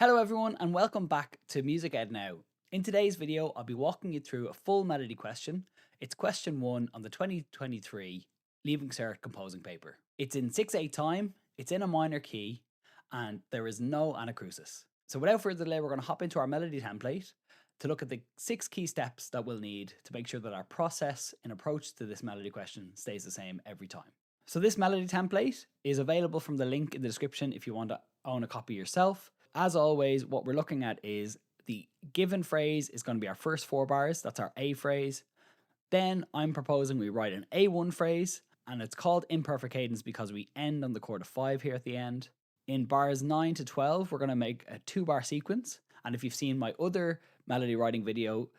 Hello everyone and welcome back to Music Ed Now. In today's video, I'll be walking you through a full melody question. It's question 1 on the 2023 Leaving Cert composing paper. It's in 6/8 time, it's in a minor key, and there is no anacrusis. So without further delay, we're going to hop into our melody template to look at the 6 key steps that we'll need to make sure that our process and approach to this melody question stays the same every time. So this melody template is available from the link in the description if you want to own a copy yourself. As always, what we're looking at is the given phrase is going to be our first 4 bars. That's our A phrase. Then I'm proposing we write an A1 phrase, and it's called imperfect cadence because we end on the chord of 5 here at the end. In bars 9 to 12, we're going to make a 2-bar sequence. And if you've seen my other melody writing video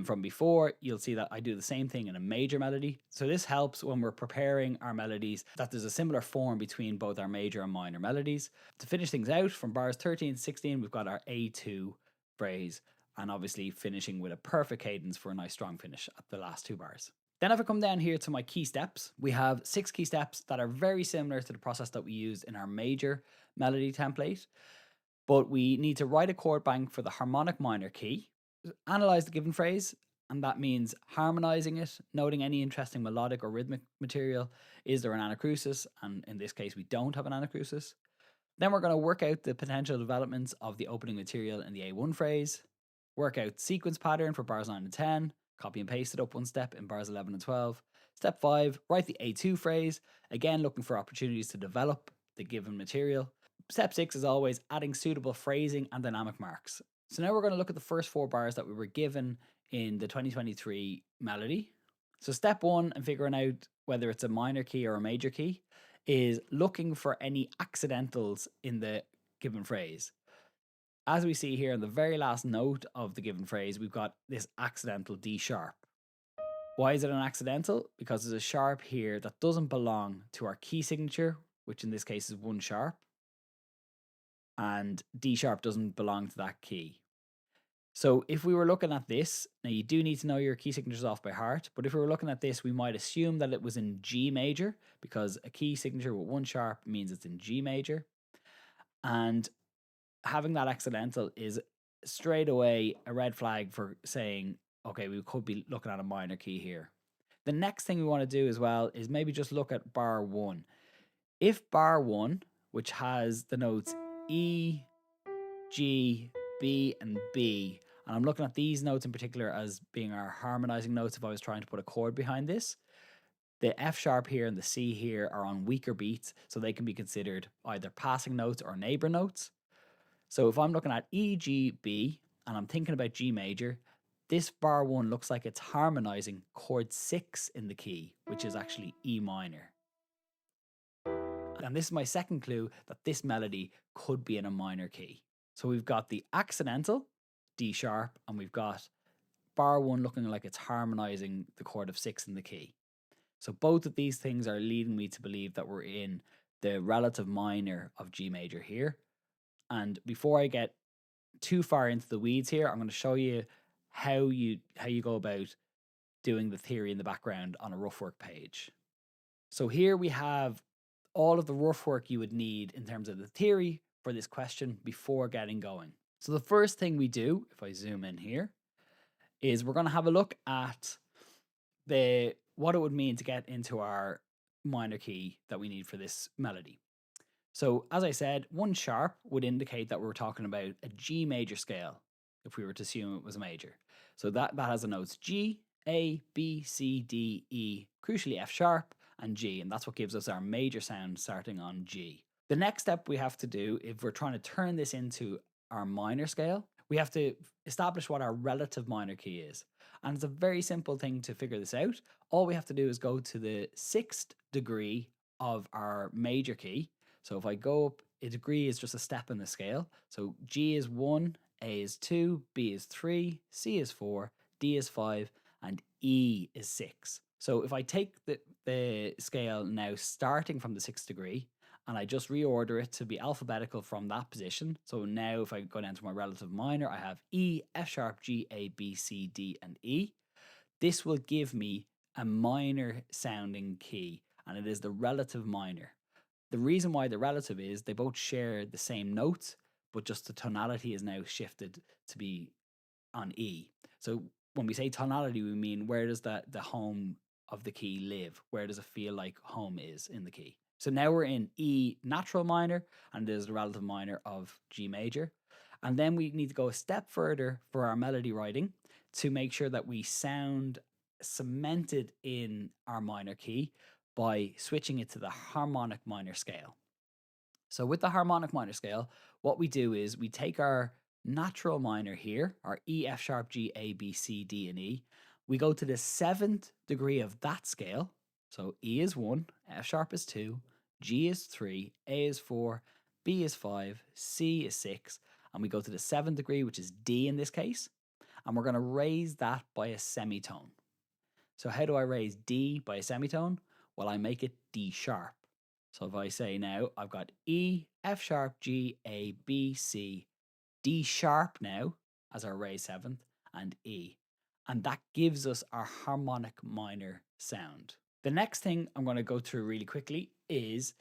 from before, you'll see that I do the same thing in a major melody. So this helps when we're preparing our melodies that there's a similar form between both our major and minor melodies. To finish things out, from bars 13 to 16, we've got our A2 phrase, and obviously finishing with a perfect cadence for a nice strong finish at the last 2 bars. Then if I come down here to my key steps, we have 6 key steps that are very similar to the process that we used in our major melody template, but we need to write a chord bank for the harmonic minor key, analyze the given phrase, and that means harmonizing it, noting any interesting melodic or rhythmic material. Is there an anacrusis? And in this case, we don't have an anacrusis. Then we're going to work out the potential developments of the opening material in the A1 phrase, work out sequence pattern for bars 9 and 10, copy and paste it up 1 step in bars 11 and 12. Step 5, write the A2 phrase, again looking for opportunities to develop the given material. Step 6 is always adding suitable phrasing and dynamic marks. So now we're going to look at the first 4 bars that we were given in the 2023 melody. So step 1 and figuring out whether it's a minor key or a major key is looking for any accidentals in the given phrase. As we see here in the very last note of the given phrase, we've got this accidental D sharp. Why is it an accidental? Because there's a sharp here that doesn't belong to our key signature, which in this case is 1 sharp. And D sharp doesn't belong to that key. So if we were looking at this, now you do need to know your key signatures off by heart, but if we were looking at this, we might assume that it was in G major because a key signature with 1 sharp means it's in G major. And having that accidental is straight away a red flag for saying, okay, we could be looking at a minor key here. The next thing we want to do as well is maybe just look at bar 1. If bar 1, which has the notes E, G, B, and B, and I'm looking at these notes in particular as being our harmonizing notes if I was trying to put a chord behind this, the F sharp here and the C here are on weaker beats, so they can be considered either passing notes or neighbor notes. So if I'm looking at E, G, B, and I'm thinking about G major, this bar 1 looks like it's harmonizing chord 6 in the key, which is actually E minor. And this is my second clue that this melody could be in a minor key. So we've got the accidental, D sharp, and we've got bar 1 looking like it's harmonizing the chord of 6 in the key. So both of these things are leading me to believe that we're in the relative minor of G major here. And before I get too far into the weeds here, I'm going to show you how you go about doing the theory in the background on a rough work page. So here we have all of the rough work you would need in terms of the theory for this question before getting going. So the first thing we do, if I zoom in here, is we're going to have a look at what it would mean to get into our minor key that we need for this melody. So as I said, 1 sharp would indicate that we're talking about a G major scale if we were to assume it was a major. So that has the notes G, A, B, C, D, E, crucially F sharp, and G, and that's what gives us our major sound starting on G. The next step we have to do, if we're trying to turn this into our minor scale, we have to establish what our relative minor key is. And it's a very simple thing to figure this out. All we have to do is go to the 6th degree of our major key. So if I go up, a degree is just a step in the scale. So G is 1, A is 2, B is 3, C is 4, D is 5, and E is 6. So if I take the scale now starting from the 6th degree, and I just reorder it to be alphabetical from that position. So now if I go down to my relative minor, I have E, F sharp, G, A, B, C, D, and E. This will give me a minor sounding key, and it is the relative minor. The reason why the relative is they both share the same notes, but just the tonality is now shifted to be on E. So when we say tonality, we mean where does the home of the key live? Where does it feel like home is in the key? So now we're in E natural minor, and there's the relative minor of G major. And then we need to go a step further for our melody writing to make sure that we sound cemented in our minor key by switching it to the harmonic minor scale. So with the harmonic minor scale, what we do is we take our natural minor here, our E, F sharp, G, A, B, C, D, and E. We go to the 7th degree of that scale. So E is 1, F sharp is 2, G is 3, A is 4, B is 5, C is 6, and we go to the 7th degree, which is D in this case, and we're going to raise that by a semitone. So how do I raise D by a semitone? Well, I make it D sharp. So if I say now, I've got E, F sharp, G, A, B, C, D sharp now as our raised 7th, and E. And that gives us our harmonic minor sound. The next thing I'm going to go through really quickly is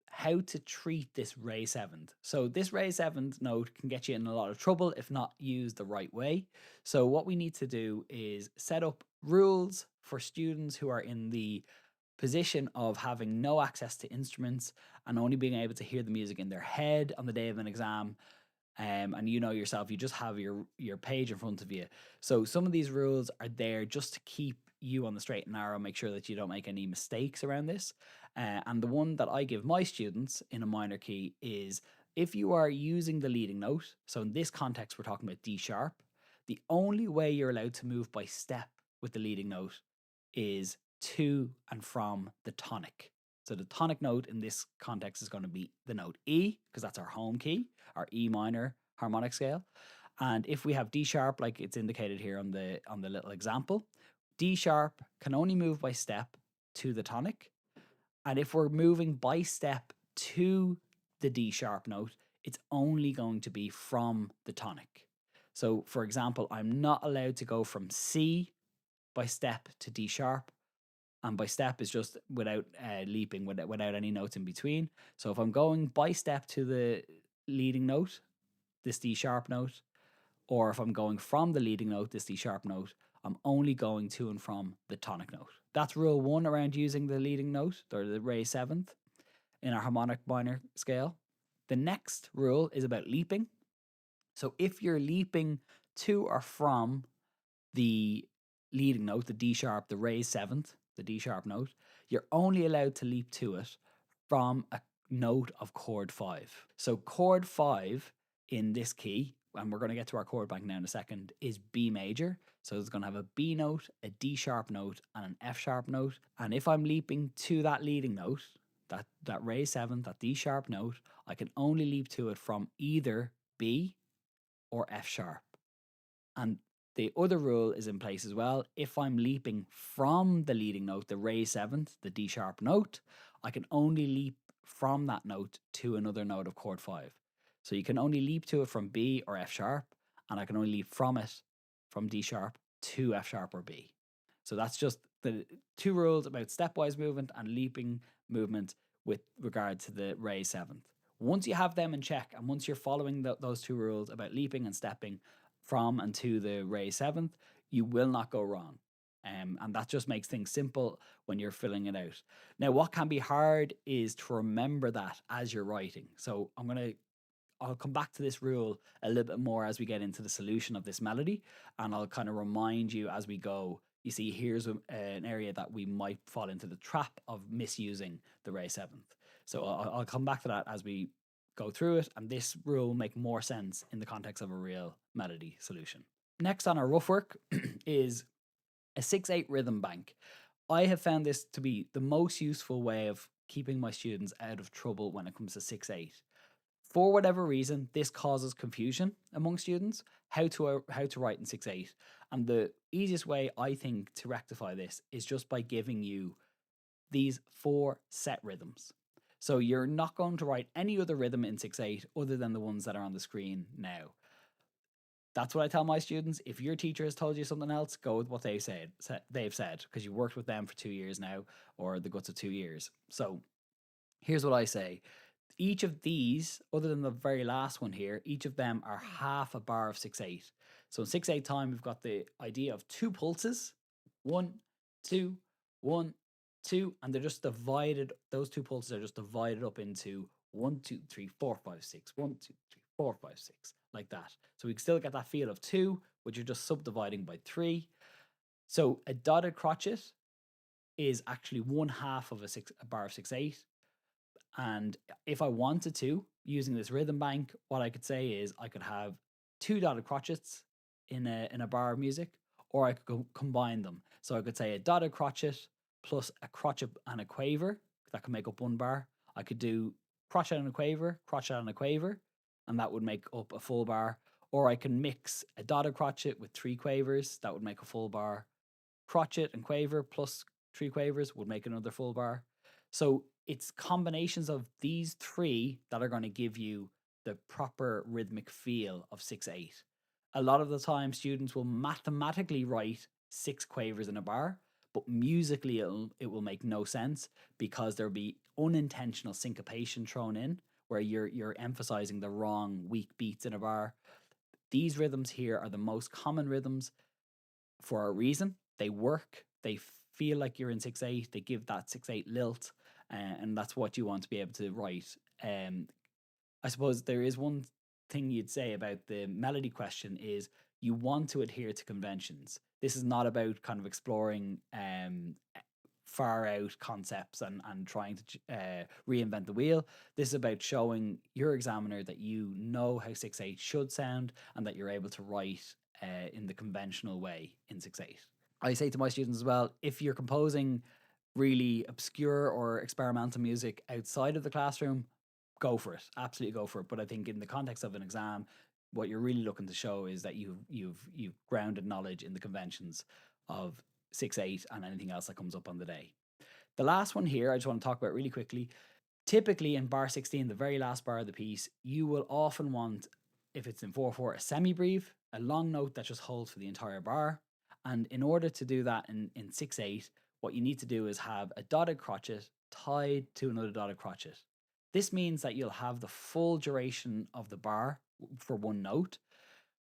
how to treat this raised 7th. So this raised 7th note can get you in a lot of trouble if not used the right way. So what we need to do is set up rules for students who are in the position of having no access to instruments and only being able to hear the music in their head on the day of an exam. And you know yourself, you just have your page in front of you. So some of these rules are there just to keep you on the straight and narrow, make sure that you don't make any mistakes around this. And the one that I give my students in a minor key is if you are using the leading note, so in this context, we're talking about D sharp, the only way you're allowed to move by step with the leading note is to and from the tonic. So the tonic note in this context is going to be the note E, because that's our home key, our E minor harmonic scale. And if we have D sharp, like it's indicated here on the little example, D sharp can only move by step to the tonic. And if we're moving by step to the D sharp note, it's only going to be from the tonic. So for example, I'm not allowed to go from C by step to D sharp. And by step is just without leaping, without any notes in between. So if I'm going by step to the leading note, this D sharp note, or if I'm going from the leading note, this D sharp note, I'm only going to and from the tonic note. That's rule 1 around using the leading note, or the raised 7th, in our harmonic minor scale. The next rule is about leaping. So if you're leaping to or from the leading note, the D sharp, the raised 7th, the D sharp note, you're only allowed to leap to it from a note of chord 5. So chord 5 in this key, and we're going to get to our chord bank now in a second, is B major. So it's going to have a B note, a D sharp note, and an F sharp note. And if I'm leaping to that leading note, that raised 7th, that D sharp note, I can only leap to it from either B or F sharp. And the other rule is in place as well. If I'm leaping from the leading note, the raised 7th, the D sharp note, I can only leap from that note to another note of chord 5. So you can only leap to it from B or F sharp, and I can only leap from it from D sharp to F sharp or B. So that's just the 2 rules about stepwise movement and leaping movement with regard to the raised 7th. Once you have them in check, and once you're following those 2 rules about leaping and stepping from and to the raised 7th, you will not go wrong. And that just makes things simple when you're filling it out. Now, what can be hard is to remember that as you're writing. So I'll come back to this rule a little bit more as we get into the solution of this melody, and I'll kind of remind you as we go. You see, here's an area that we might fall into the trap of misusing the raised 7th. So I'll come back to that as we go through it, and this rule will make more sense in the context of a real melody solution. Next on our rough work is a 6/8 rhythm bank. I have found this to be the most useful way of keeping my students out of trouble when it comes to 6/8. For whatever reason, this causes confusion among students how to write in 6/8. And the easiest way I think to rectify this is just by giving you these 4 set rhythms. So you're not going to write any other rhythm in 6/8 other than the ones that are on the screen now. That's what I tell my students. If your teacher has told you something else, go with what they've said, because you worked with them for 2 years now, or the guts of 2 years. So here's what I say. Each of these, other than the very last one here, each of them are half a bar of 6/8. So in 6/8 time, we've got the idea of two pulses, one, two, one, two, and they're just divided. Those two pulses are just divided up into 1, 2, 3, 4, 5, 6, 1, 2, 3, 4, 5, 6, like that. So we can still get that feel of two, which you're just subdividing by three. So a dotted crotchet is actually one half of a bar of 6/8. And if I wanted to, using this rhythm bank, what I could say is I could have two dotted crotchets in a bar of music, or I could combine them. So I could say a dotted crotchet plus a crotchet and a quaver that could make up one bar. I could do crotchet and a quaver, and that would make up a full bar. Or I can mix a dotted crotchet with three quavers, that would make a full bar. Crotchet and quaver plus three quavers would make another full bar. So it's combinations of these three that are going to give you the proper rhythmic feel of 6/8. A lot of the time, students will mathematically write six quavers in a bar, but musically it will make no sense because there'll be unintentional syncopation thrown in where you're emphasizing the wrong weak beats in a bar. These rhythms here are the most common rhythms for a reason. They work. They feel like you're in 6/8. They give that 6/8 lilt, and that's what you want to be able to write. I suppose there is one thing you'd say about the melody question is you want to adhere to conventions. This is not about kind of exploring far out concepts and trying to reinvent the wheel. This is about showing your examiner that you know how 6/8 should sound and that you're able to write in the conventional way in 6/8. I say to my students as well, if you're composing really obscure or experimental music outside of the classroom, go for it. Absolutely go for it. But I think in the context of an exam, what you're really looking to show is that you've grounded knowledge in the conventions of 6/8 and anything else that comes up on the day. The last one here, I just want to talk about really quickly. Typically in bar 16, the very last bar of the piece, you will often want, if it's in 4/4, a semi-breve, a long note that just holds for the entire bar. And in order to do that in 6/8, what you need to do is have a dotted crotchet tied to another dotted crotchet. This means that you'll have the full duration of the bar for one note,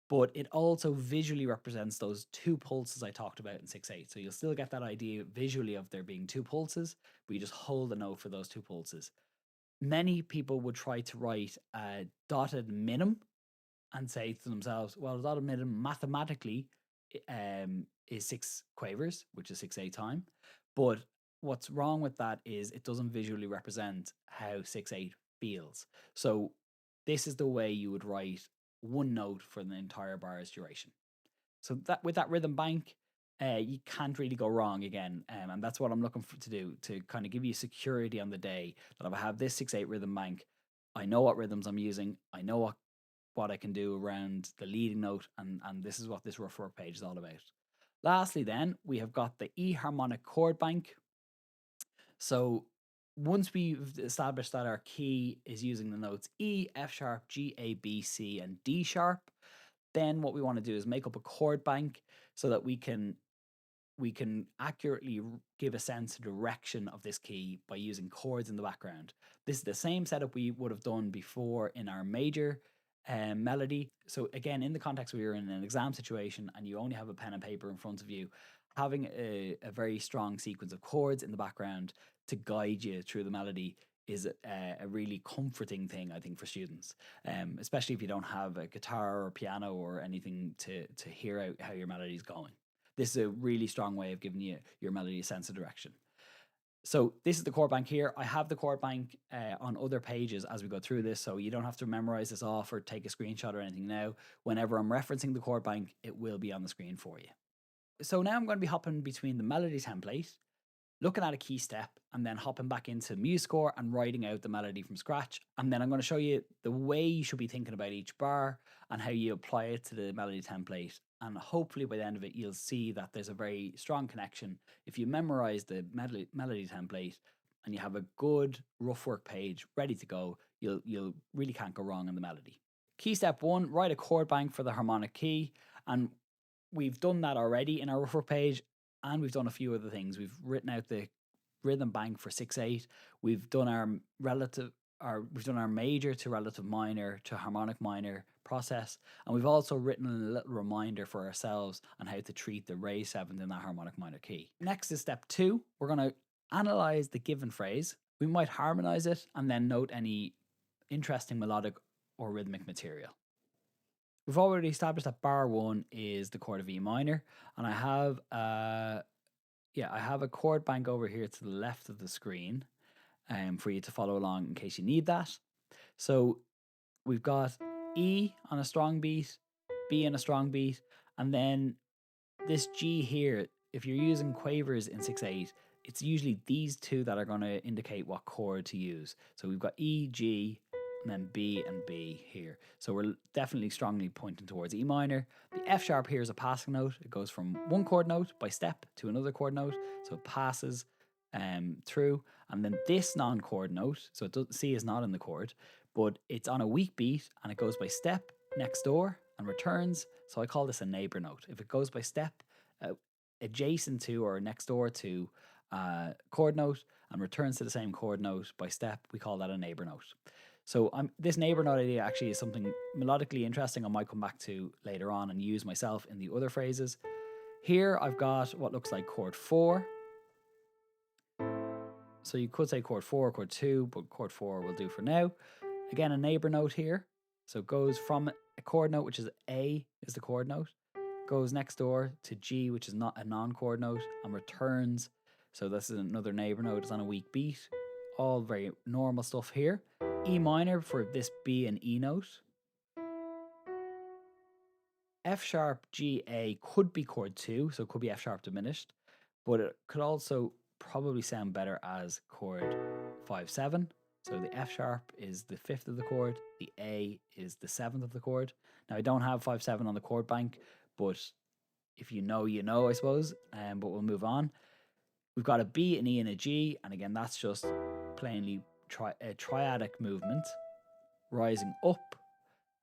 but it also visually represents those two pulses I talked about in 6/8. So you'll still get that idea visually of there being two pulses, but you just hold the note for those two pulses. Many people would try to write a dotted minim and say to themselves, well, a dotted minim mathematically is six quavers, which is 6/8 time. But what's wrong with that is it doesn't visually represent how 6/8 feels. So this is the way you would write one note for the entire bar's duration. So that with that rhythm bank, you can't really go wrong again, and that's what I'm looking for to do to kind of give you security on the day that if I have this 6/8 rhythm bank, I know what rhythms I'm using, I know what I can do around the leading note, and this is what this rough work page is all about. Lastly, then we have got the E harmonic chord bank. So once we've established that our key is using the notes E, F sharp, G, A, B, C, and D sharp, then what we want to do is make up a chord bank so that we can accurately give a sense of direction of this key by using chords in the background. This is the same setup we would have done before in our major melody. So again, in the context where you're in an exam situation and you only have a pen and paper in front of you, having a very strong sequence of chords in the background to guide you through the melody is a really comforting thing, I think, for students, especially if you don't have a guitar or piano or anything to hear out how your melody is going. This is a really strong way of giving you your melody a sense of direction. So this is the chord bank here. I have the chord bank on other pages as we go through this, so you don't have to memorize this off or take a screenshot or anything now. Whenever I'm referencing the chord bank, it will be on the screen for you. So now I'm going to be hopping between the melody template, looking at a key step, and then hopping back into MuseScore and writing out the melody from scratch. And then I'm going to show you the way you should be thinking about each bar and how you apply it to the melody template. And hopefully by the end of it, you'll see that there's a very strong connection. If you memorize the melody template and you have a good rough work page ready to go, you'll really can't go wrong in the melody. Key step 1, write a chord bank for the harmonic key. And we've done that already in our rough work page, and we've done a few other things. We've written out the rhythm bank for 6/8. We've done our we've done our major to relative minor to harmonic minor process, and we've also written a little reminder for ourselves on how to treat the raised seventh in that harmonic minor key. Next is step 2. We're going to analyze the given phrase. We might harmonize it and then note any interesting melodic or rhythmic material. We've already established that bar 1 is the chord of E minor, and I have a chord bank over here to the left of the screen for you to follow along in case you need that. So we've got E on a strong beat, B on a strong beat, and then this G here, if you're using quavers in 6/8, it's usually these two that are going to indicate what chord to use. So we've got E, G, and then B and B here. So we're definitely strongly pointing towards E minor. The F sharp here is a passing note. It goes from one chord note by step to another chord note. So it passes through. And then this non-chord note, so C is not in the chord, but it's on a weak beat and it goes by step next door and returns. So I call this a neighbor note. If it goes by step adjacent to or next door to chord note and returns to the same chord note by step, we call that a neighbor note. So this neighbor note idea actually is something melodically interesting I might come back to later on and use myself in the other phrases. Here I've got what looks like chord 4. So you could say chord 4, chord 2, but chord 4 will do for now. Again, a neighbor note here. So it goes from a chord note, which is A, is the chord note, goes next door to G, which is not a non-chord note, and returns. So this is another neighbor note. It's on a weak beat. All very normal stuff here. E minor for this B and E note. F sharp, G, A could be chord 2, so it could be F sharp diminished, but it could also probably sound better as chord 5/7. So the F sharp is the 5th of the chord, the A is the 7th of the chord. Now I don't have 5/7 on the chord bank, but if you know, you know, I suppose. But we'll move on. We've got a B, an E, and a G, and again, that's just plainly a triadic movement, rising up,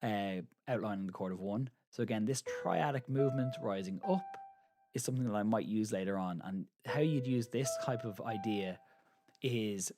outlining the chord of 1. So again, this triadic movement rising up is something that I might use later on. And how you'd use this type of idea is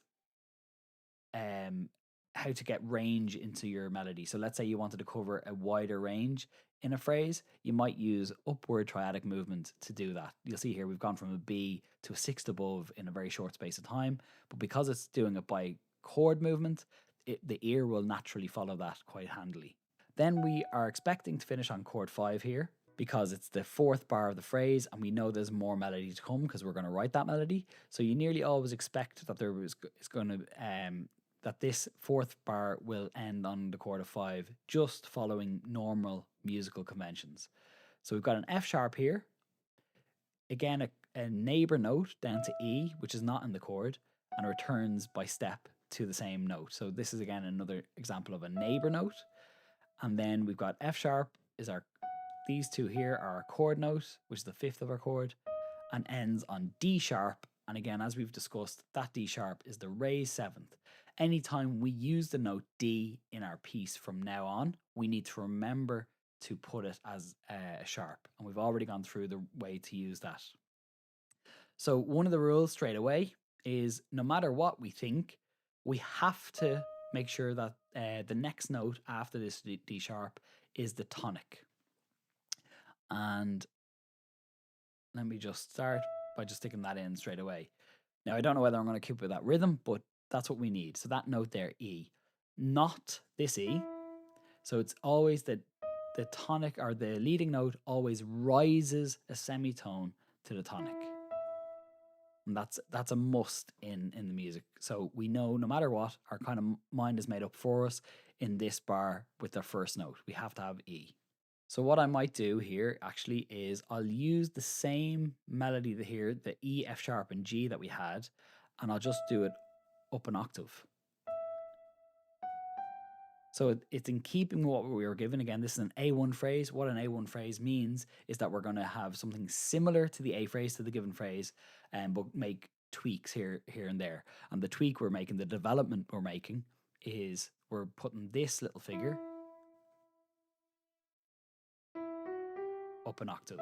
how to get range into your melody. So let's say you wanted to cover a wider range in a phrase, you might use upward triadic movement to do that. You'll see here we've gone from a B to a 6th above in a very short space of time, but because it's doing it by chord movement, the ear will naturally follow that quite handily. Then we are expecting to finish on chord 5 here because it's the 4th bar of the phrase and we know there's more melody to come because we're going to write that melody. So you nearly always expect that that this 4th bar will end on the chord of 5, just following normal musical conventions. So we've got an F sharp here. Again, a neighbor note down to E, which is not in the chord, and returns by step to the same note. So this is again another example of a neighbor note. And then we've got F sharp these two here are our chord note, which is the 5th of our chord, and ends on D sharp. And again, as we've discussed, that D sharp is the raised 7th. Anytime we use the note D in our piece from now on, we need to remember to put it as a sharp. And we've already gone through the way to use that. So one of the rules straight away is no matter what we think, we have to make sure that the next note after this D sharp is the tonic. And let me just start by just sticking that in straight away. Now, I don't know whether I'm going to keep with that rhythm, but that's what we need. So that note there, E, not this E. So it's always the tonic, or the leading note always rises a semitone to the tonic. And that's a must in the music. So we know no matter what, our kind of mind is made up for us in this bar with the first note. We have to have E. So what I might do here actually is I'll use the same melody here, the E, F sharp, and G that we had, and I'll just do it up an octave. So it's in keeping with what we were given. Again, this is an A1 phrase. What an A1 phrase means is that we're going to have something similar to the A phrase, to the given phrase, but make tweaks here and there. And the tweak we're making, the development we're making, is we're putting this little figure up an octave.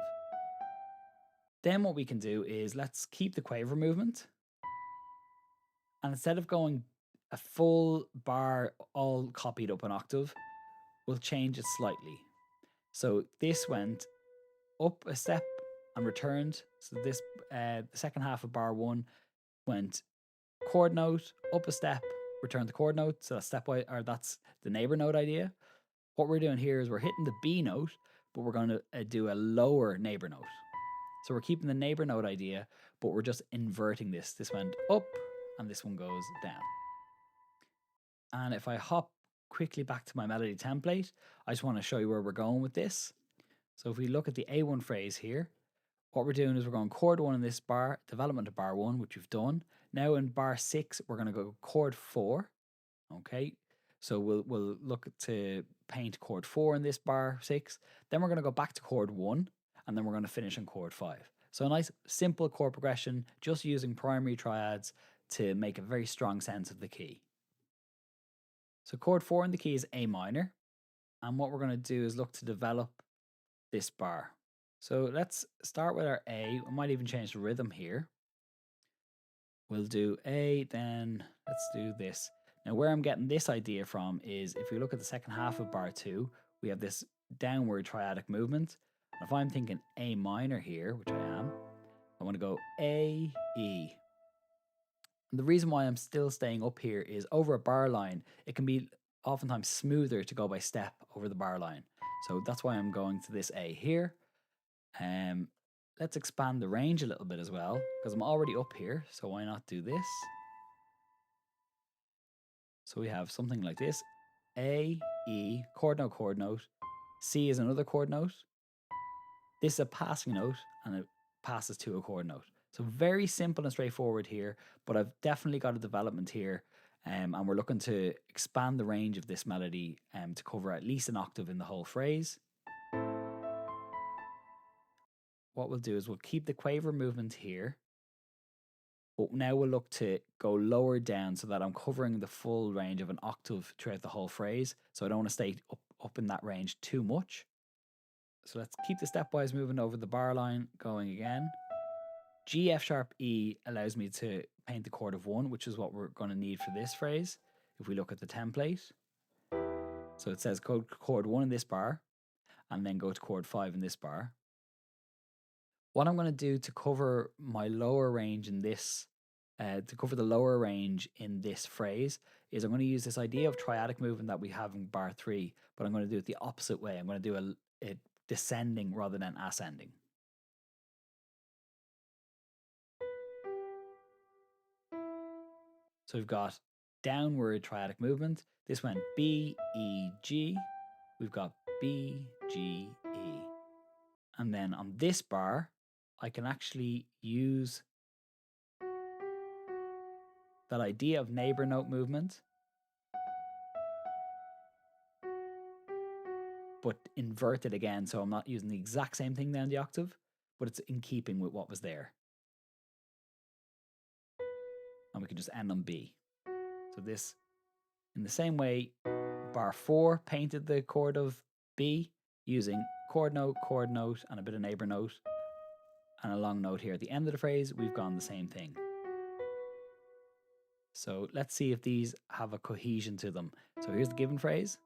Then what we can do is let's keep the quaver movement. And instead of going a full bar all copied up an octave, we'll change it slightly. So this went up a step and returned. So this the second half of bar 1 went chord note, up a step, return the chord note. So that's stepwise, or that's the neighbor note idea. What we're doing here is we're hitting the B note, but we're going to do a lower neighbor note. So we're keeping the neighbor note idea, but we're just inverting this. This went up and this one goes down. And if I hop quickly back to my melody template, I just want to show you where we're going with this. So if we look at the A1 phrase here, what we're doing is we're going chord 1 in this bar, development of bar 1, which we've done. Now in bar 6, we're going to go chord 4. Okay, so we'll look to paint chord 4 in this bar 6. Then we're going to go back to chord 1, and then we're going to finish on chord 5. So a nice simple chord progression, just using primary triads to make a very strong sense of the key. So chord 4 in the key is A minor, and what we're going to do is look to develop this bar. So let's start with our A. We might even change the rhythm here. We'll do A, then let's do this. Now where I'm getting this idea from is if we look at the second half of bar 2, we have this downward triadic movement. And if I'm thinking A minor here, which I am, I want to go A, E. And the reason why I'm still staying up here is over a bar line, it can be oftentimes smoother to go by step over the bar line. So that's why I'm going to this A here. Let's expand the range a little bit as well, because I'm already up here, so why not do this? So we have something like this. A, E, chord note. C is another chord note. This is a passing note, and it passes to a chord note. So very simple and straightforward here, but I've definitely got a development here, and we're looking to expand the range of this melody to cover at least an octave in the whole phrase. What we'll do is we'll keep the quaver movement here, but now we'll look to go lower down so that I'm covering the full range of an octave throughout the whole phrase. So I don't want to stay up in that range too much. So let's keep the stepwise movement over the bar line going again. G, F sharp, E allows me to paint the chord of 1, which is what we're going to need for this phrase. If we look at the template. So it says go to chord 1 in this bar, and then go to chord 5 in this bar. What I'm going to do to cover my lower range in this, to cover the lower range in this phrase, is I'm going to use this idea of triadic movement that we have in bar 3, but I'm going to do it the opposite way. I'm going to do a descending rather than ascending. So we've got downward triadic movement. This went B, E, G. We've got B, G, E. And then on this bar, I can actually use that idea of neighbor note movement, but invert it again. So I'm not using the exact same thing down the octave, but it's in keeping with what was there. And we can just end on B. So this, in the same way, bar 4 painted the chord of B using chord note, and a bit of neighbor note, and a long note here. At the end of the phrase, we've gone the same thing. So let's see if these have a cohesion to them. So here's the given phrase.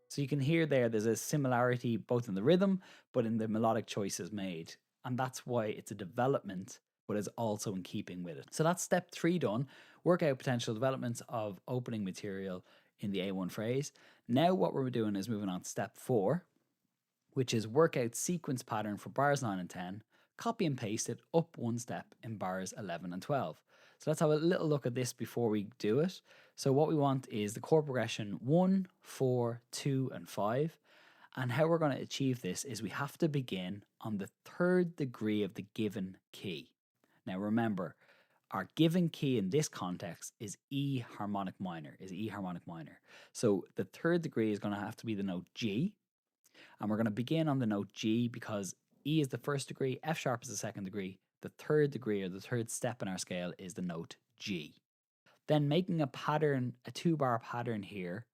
So you can hear there's a similarity both in the rhythm, but in the melodic choices made. And that's why it's a development, but is also in keeping with it. So that's step 3 done. Work out potential developments of opening material in the A1 phrase. Now what we're doing is moving on to step 4, which is work out sequence pattern for bars 9 and 10, copy and paste it up one step in bars 11 and 12. So let's have a little look at this before we do it. So what we want is the chord progression 1, 4, 2, and 5. And how we're going to achieve this is we have to begin on the 3rd degree of the given key. Now remember, our given key in this context is E harmonic minor, So the 3rd degree is going to have to be the note G. And we're going to begin on the note G because E is the 1st degree, F sharp is the 2nd degree. The 3rd degree, or the 3rd step in our scale, is the note G. Then making a pattern, a 2-bar pattern here,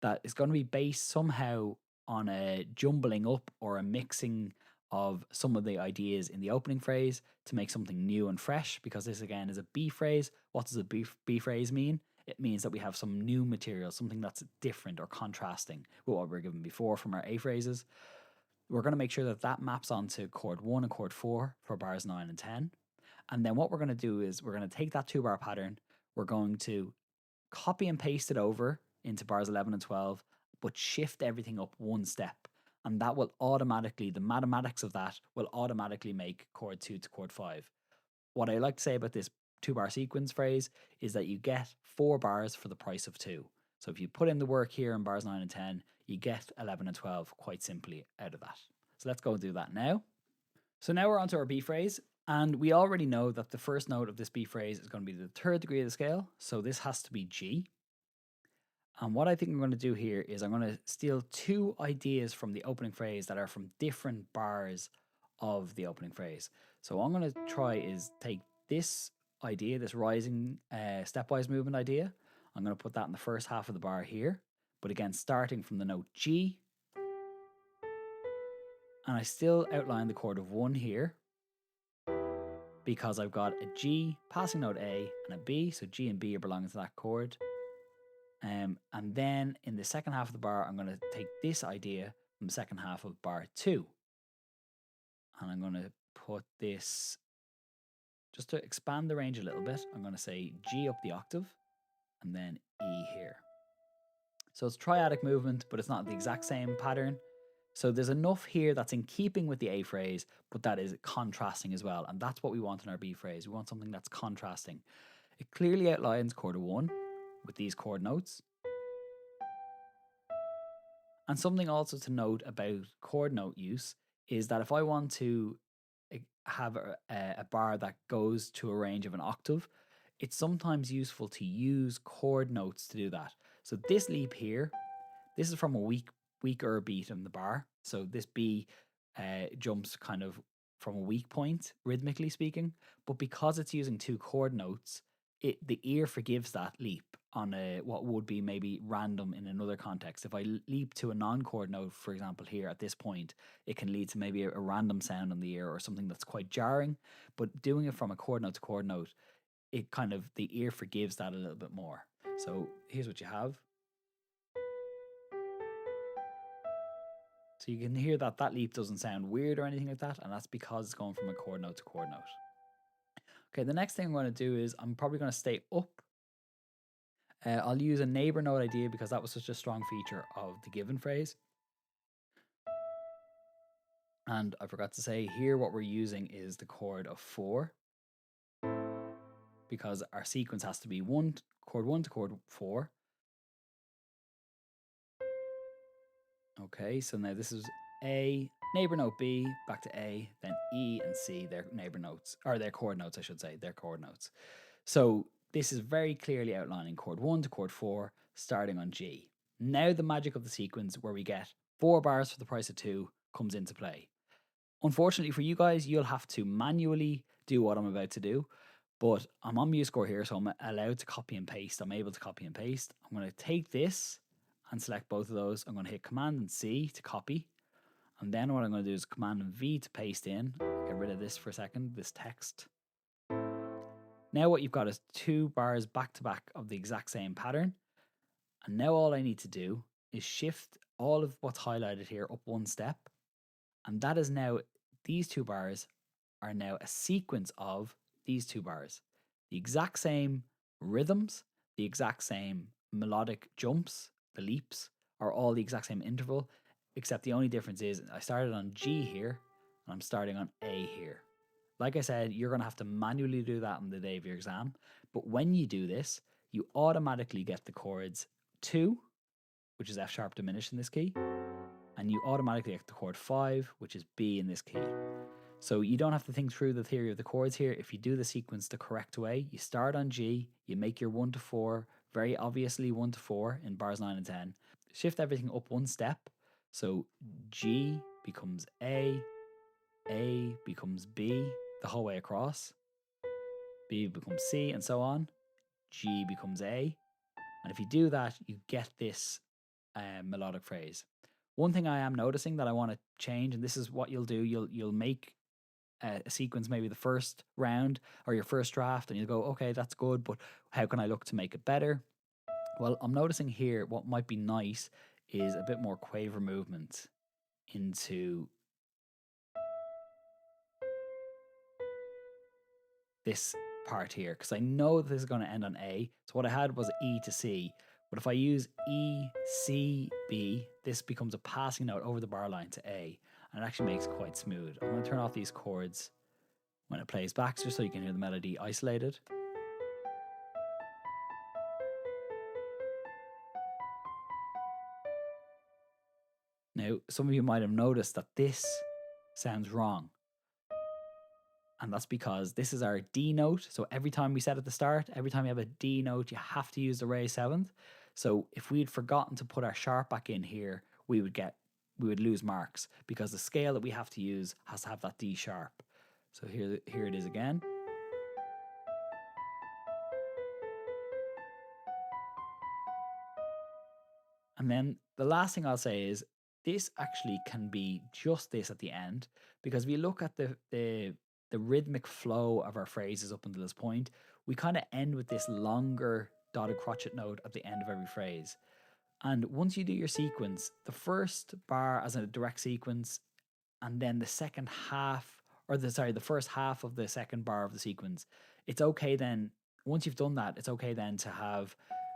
that is going to be based somehow on a jumbling up or a mixing of some of the ideas in the opening phrase to make something new and fresh, because this again is a B phrase. What does a B phrase mean? It means that we have some new material, something that's different or contrasting with what we were given before from our A phrases. We're going to make sure that that maps onto chord 1 and chord 4 for bars 9 and 10. And then what we're going to do is we're going to take that 2-bar pattern, we're going to copy and paste it over into bars 11 and 12, but shift everything up one step. And that will automatically, the mathematics of that will automatically make chord 2 to chord 5. What I like to say about this 2-bar sequence phrase is that you get 4 bars for the price of 2. So if you put in the work here in bars 9 and 10, you get 11 and 12 quite simply out of that. So let's go and do that now. So now we're onto our B phrase, and we already know that the first note of this B phrase is going to be the 3rd degree of the scale, so this has to be G. And what I think I'm going to do here is I'm going to steal 2 ideas from the opening phrase that are from different bars of the opening phrase. So what I'm going to try is take this idea, this rising stepwise movement idea. I'm going to put that in the first half of the bar here, but again starting from the note G. And I still outline the chord of 1 here, because I've got a G passing note A and a B, so G and B are belonging to that chord. And then in the second half of the bar, I'm going to take this idea from the second half of bar 2. And I'm going to put this, just to expand the range a little bit, I'm going to say G up the octave and then E here. So it's triadic movement, but it's not the exact same pattern. So there's enough here that's in keeping with the A phrase, but that is contrasting as well. And that's what we want in our B phrase. We want something that's contrasting. It clearly outlines chord 1 with these chord notes. And something also to note about chord note use is that if I want to have a bar that goes to a range of an octave, it's sometimes useful to use chord notes to do that. So this leap here, this is from a weaker beat in the bar. So this B jumps kind of from a weak point, rhythmically speaking. But because it's using 2 chord notes, the ear forgives that leap on what would be maybe random in another context. If I leap to a non-chord note, for example, here at this point, it can lead to maybe a random sound on the ear or something that's quite jarring. But doing it from a chord note to chord note, it kind of, the ear forgives that a little bit more. So here's what you have. So you can hear that that leap doesn't sound weird or anything like that, and that's because it's going from a chord note to chord note. Okay, the next thing I'm going to do is I'm probably going to stay up. I'll use a neighbor note idea because that was such a strong feature of the given phrase. And I forgot to say here what we're using is the chord of 4, because our sequence has to be chord 1 to chord 4. Okay, so now this is A, neighbor note B, back to A, then E and C, their neighbor notes, or their chord notes, I should say, their chord notes. So this is very clearly outlining chord 1 to chord 4, starting on G. Now the magic of the sequence, where we get 4 bars for the price of 2, comes into play. Unfortunately for you guys, you'll have to manually do what I'm about to do, but I'm on MuseScore here, so I'm allowed to copy and paste. I'm able to copy and paste. I'm going to take this and select both of those. I'm going to hit Command and C to copy. And then what I'm going to do is Command and V to paste in. Get rid of this for a second, this text. Now what you've got is 2 bars back to back of the exact same pattern. And now all I need to do is shift all of what's highlighted here up one step. And that is now, these 2 bars are now a sequence of these 2 bars. The exact same rhythms, the exact same melodic jumps, the leaps, are all the exact same interval, except the only difference is I started on G here and I'm starting on A here. Like I said, you're going to have to manually do that on the day of your exam. But when you do this, you automatically get the chords 2, which is F sharp diminished in this key, and you automatically get the chord 5, which is B in this key. So you don't have to think through the theory of the chords here. If you do the sequence the correct way, you start on G, you make your 1 to 4, very obviously 1 to 4 in bars 9 and 10. Shift everything up one step. So G becomes A becomes B the whole way across, B becomes C, and so on. G becomes A. And if you do that, you get this melodic phrase. One thing I am noticing that I want to change, and this is what you'll do, you'll make a sequence, maybe the first round or your first draft, and you'll go, okay, that's good, but how can I look to make it better? Well, I'm noticing here what might be nice is a bit more quaver movement into this part here, because I know this is going to end on A. So what I had was E to C. But if I use E, C, B, this becomes a passing note over the bar line to A. And it actually makes it quite smooth. I'm going to turn off these chords when it plays back, just so you can hear the melody isolated. Now, some of you might have noticed that this sounds wrong. And that's because this is our D note. So every time we said at the start, every time you have a D note, you have to use the raised seventh. So if we'd forgotten to put our sharp back in here, we would lose marks, because the scale that we have to use has to have that D sharp. So here it is again. And then the last thing I'll say is this actually can be just this at the end, because if you look at the rhythmic flow of our phrases up until this point, we kind of end with this longer dotted crotchet note at the end of every phrase. And once you do your sequence, the first bar as a direct sequence, and then the second half, or the first half of the second bar of the sequence, it's okay then. Once you've done that, it's okay then to have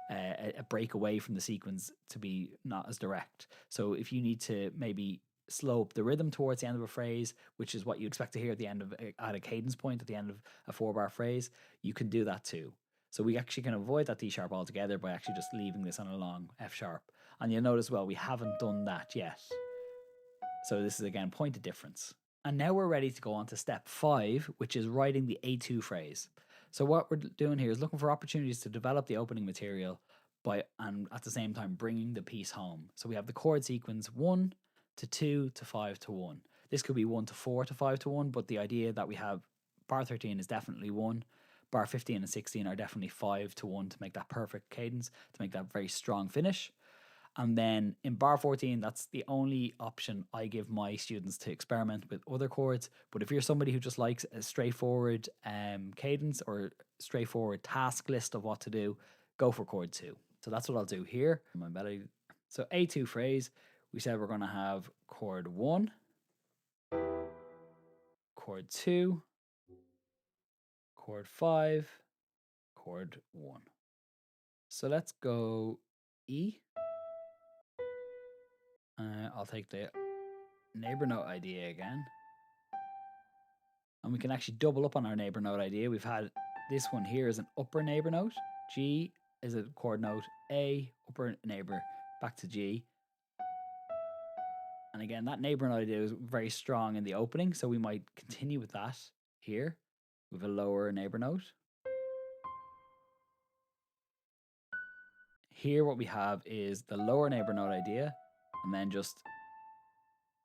a break away from the sequence to be not as direct. So if you need to maybe slope the rhythm towards the end of a phrase, which is what you expect to hear at the end of at a cadence point at the end of a 4-bar phrase, you can do that too. So we actually can avoid that D sharp altogether by actually just leaving this on a long F sharp. And you'll notice, well, we haven't done that yet. So this is again point of difference. And now we're ready to go on to step 5, which is writing the A2 phrase. So what we're doing here is looking for opportunities to develop the opening material and at the same time bringing the piece home. So we have the chord sequence 1 to 2 to 5 to 1. This could be 1 to 4 to 5 to 1, but the idea that we have bar 13 is definitely 1. Bar 15 and 16 are definitely 5 to 1 to make that perfect cadence, to make that very strong finish. And then in bar 14, that's the only option I give my students to experiment with other chords. But if you're somebody who just likes a straightforward cadence or straightforward task list of what to do, go for chord 2. So that's what I'll do here. My melody. So A2 phrase, we said we're going to have chord 1, chord 2, chord 5, chord 1. So let's go E. I'll take the neighbor note idea again. And we can actually double up on our neighbor note idea. We've had this one here as an upper neighbor note. G is a chord note. A, upper neighbor, back to G. And again, that neighbor note idea is very strong in the opening, so we might continue with that here with a lower neighbor note. Here what we have is the lower neighbor note idea, and then just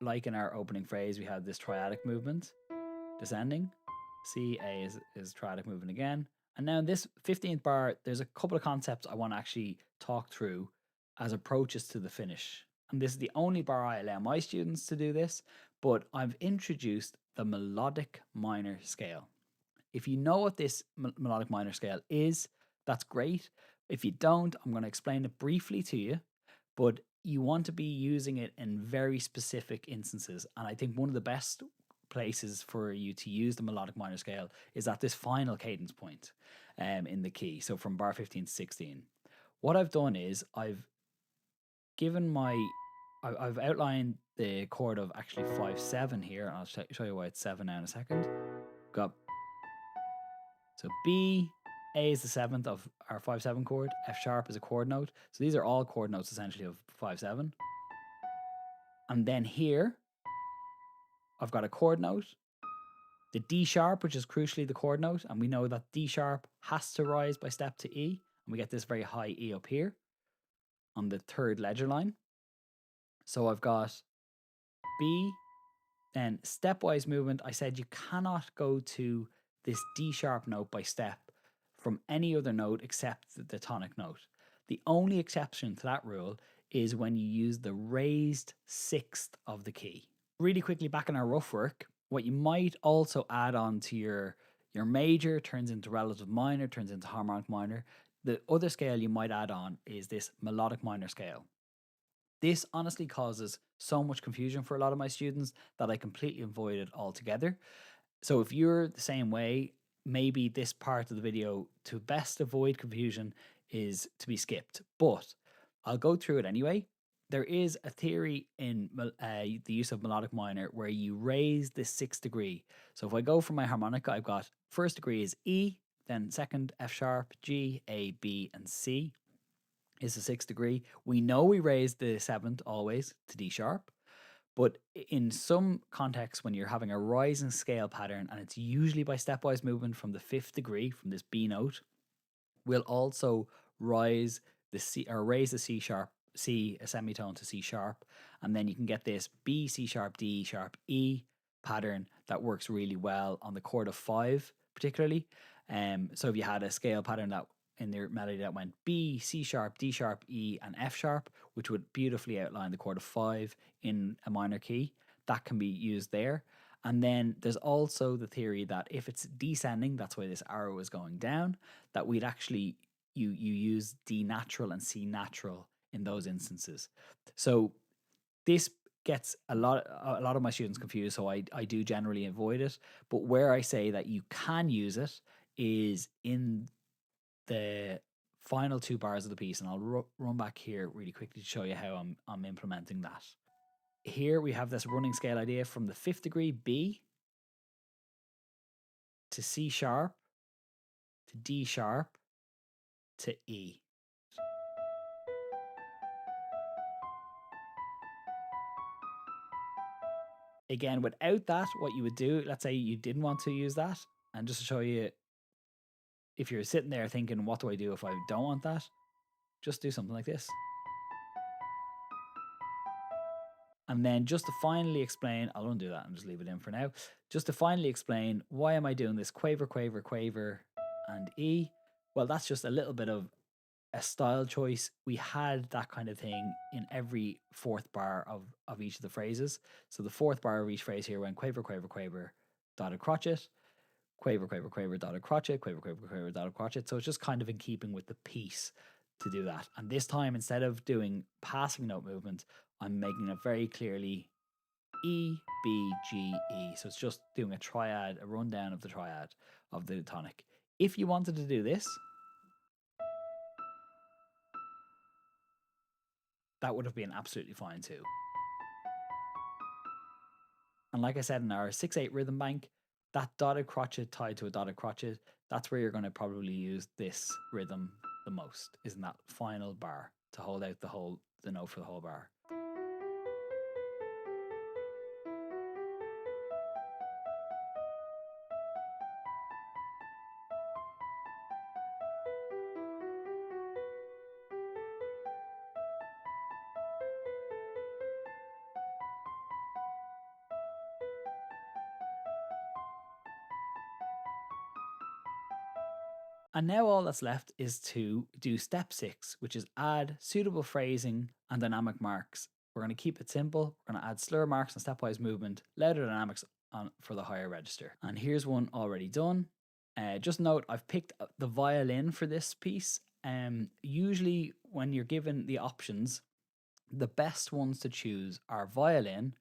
like in our opening phrase, we have this triadic movement descending. C, A is triadic movement again. And now in this 15th bar, there's a couple of concepts I want to actually talk through as approaches to the finish. And this is the only bar I allow my students to do this, but I've introduced the melodic minor scale. If you know what this melodic minor scale is, that's great. If you don't, I'm going to explain it briefly to you, but you want to be using it in very specific instances. And I think one of the best places for you to use the melodic minor scale is at this final cadence point in the key. So from bar 15 to 16. What I've done is I've outlined the chord of actually 5-7 here. I'll show you why it's 7 now in a second. So B, A is the 7th of our 5-7 chord. F sharp is a chord note. So these are all chord notes essentially of 5-7. And then here, I've got a chord note, the D sharp, which is crucially the chord note. And we know that D sharp has to rise by step to E. And we get this very high E up here on the 3rd ledger line. So I've got B, then stepwise movement. I said you cannot go to this D sharp note by step from any other note except the tonic note. The only exception to that rule is when you use the raised sixth of the key. Really quickly, back in our rough work, what you might also add on to your major turns into relative minor, turns into harmonic minor. The other scale you might add on is this melodic minor scale. This honestly causes so much confusion for a lot of my students that I completely avoid it altogether. So if you're the same way, maybe this part of the video, to best avoid confusion, is to be skipped. But I'll go through it anyway. There is a theory in the use of melodic minor where you raise the sixth degree. So if I go for my harmonica, I've got first degree is E, then second F sharp, G, A, B, and C is the sixth degree. We know we raise the seventh always to D sharp. But in some contexts, when you're having a rising scale pattern, and it's usually by stepwise movement from the fifth degree, from this B note, we'll also rise the C, or raise the C sharp, C, a semitone, to C sharp, and then you can get this B, C sharp, D sharp, E pattern that works really well on the chord of 5 particularly. So if you had a scale pattern that in their melody that went B, C sharp, D sharp, E, and F sharp, which would beautifully outline the chord of 5 in a minor key, that can be used there. And then there's also the theory that if it's descending, that's why this arrow is going down, that we'd actually you use D natural and C natural in those instances. So this gets a lot of my students confused, so I do generally avoid it. But where I say that you can use it is in the final 2 bars of the piece, and I'll run back here really quickly to show you how I'm implementing that. Here we have this running scale idea from the 5th degree B to C sharp to D sharp to E. Again, without that, what you would do, let's say you didn't want to use that, and just to show you, if you're sitting there thinking, what do I do if I don't want that? Just do something like this. And then just to finally explain, I'll undo that and just leave it in for now. Just to finally explain, why am I doing this quaver, quaver, quaver, and E? Well, that's just a little bit of a style choice. We had that kind of thing in every 4th bar of each of the phrases. So the 4th bar of each phrase here went quaver, quaver, quaver, dotted crotchet, quaver, quaver, quaver, dotted crotchet, quaver, quaver, quaver, dotted crotchet. So it's just kind of in keeping with the piece to do that. And this time, instead of doing passing note movement, I'm making it very clearly E, B, G, E. So it's just doing a triad, a rundown of the triad of the tonic. If you wanted to do this, that would have been absolutely fine too. And like I said, in our 6/8 rhythm bank, that dotted crotchet tied to a dotted crotchet, that's where you're going to probably use this rhythm the most, is in that final bar to hold out the note for the whole bar. And now all that's left is to do step 6, which is add suitable phrasing and dynamic marks. We're going to keep it simple. We're going to add slur marks and stepwise movement, louder dynamics on for the higher register. And here's one already done. Just note, I've picked the violin for this piece. Usually when you're given the options, the best ones to choose are violin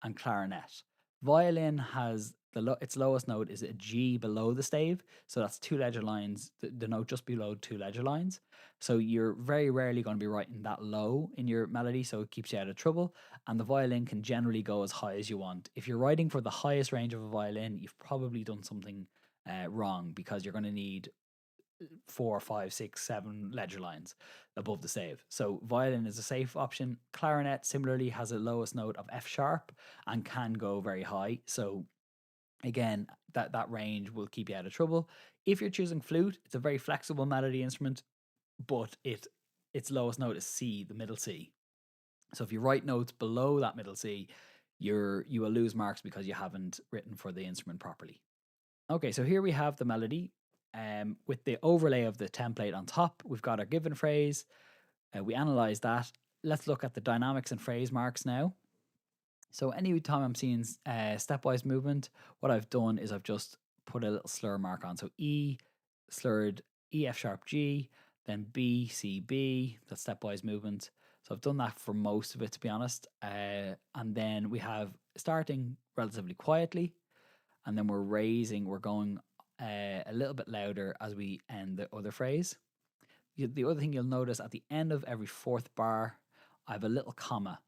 and clarinet. Violin has its lowest note is a G below the stave, so that's 2 ledger lines, the note just below 2 ledger lines. So you're very rarely going to be writing that low in your melody, so it keeps you out of trouble. And the violin can generally go as high as you want. If you're writing for the highest range of a violin, you've probably done something wrong, because you're going to need 4, 5, 6, 7 ledger lines above the stave. So violin is a safe option. Clarinet similarly has a lowest note of F sharp and can go very high. So again, that range will keep you out of trouble. If you're choosing flute, it's a very flexible melody instrument, but its lowest note is C, the middle C. So if you write notes below that middle C, you will lose marks because you haven't written for the instrument properly. Okay, so here we have the melody. With the overlay of the template on top, we've got our given phrase. We analyze that. let's look at the dynamics and phrase marks now. So any time I'm seeing stepwise movement, what I've done is I've just put a little slur mark on. So E slurred, E F sharp G, then B C B. That's stepwise movement. So I've done that for most of it, to be honest. And then we have starting relatively quietly, and then we're going a little bit louder as we end the other phrase. The other thing you'll notice at the end of every fourth bar, I have a little comma.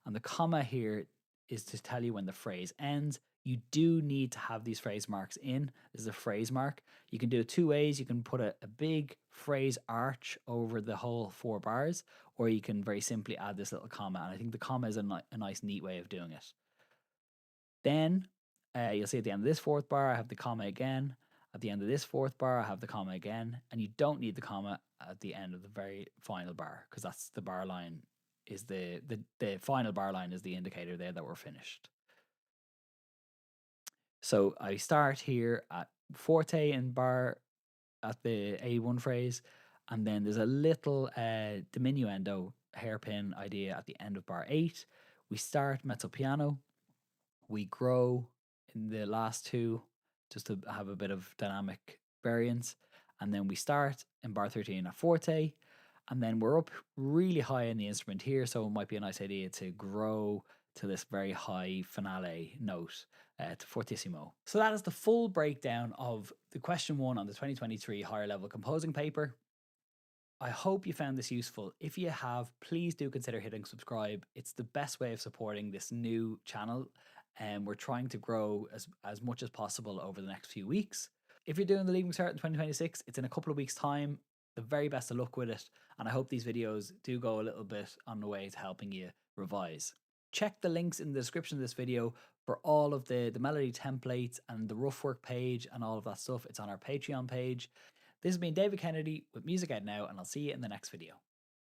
And the comma here is to tell you when the phrase ends. You do need to have these phrase marks in. This is a phrase mark. You can do it two ways. You can put a big phrase arch over the whole 4 bars, or you can very simply add this little comma. And I think the comma is a nice, neat way of doing it. Then you'll see at the end of this fourth bar, I have the comma again. At the end of this fourth bar, I have the comma again. And you don't need the comma at the end of the very final bar, because that's the bar line is the final bar line is the indicator there that we're finished. So I start here at forte in bar at the A1 phrase, and then there's a little diminuendo hairpin idea at the end of bar 8. We start mezzo piano, we grow in the last 2 just to have a bit of dynamic variance, and then we start in bar 13 at forte, and then we're up really high in the instrument here, so it might be a nice idea to grow to this very high finale note, to fortissimo. So that is the full breakdown of the question 1 on the 2023 higher level composing paper. I hope you found this useful. If you have, please do consider hitting subscribe. It's the best way of supporting this new channel, and we're trying to grow as much as possible over the next few weeks. If you're doing the Leaving Cert in 2026, it's in a couple of weeks' time. The very best of luck with it, and I hope these videos do go a little bit on the way to helping you revise. Check the links in the description of this video for all of the melody templates and the rough work page and all of that stuff. It's on our Patreon page. This has been David Kennedy with Music Out Now, and I'll see you in the next video.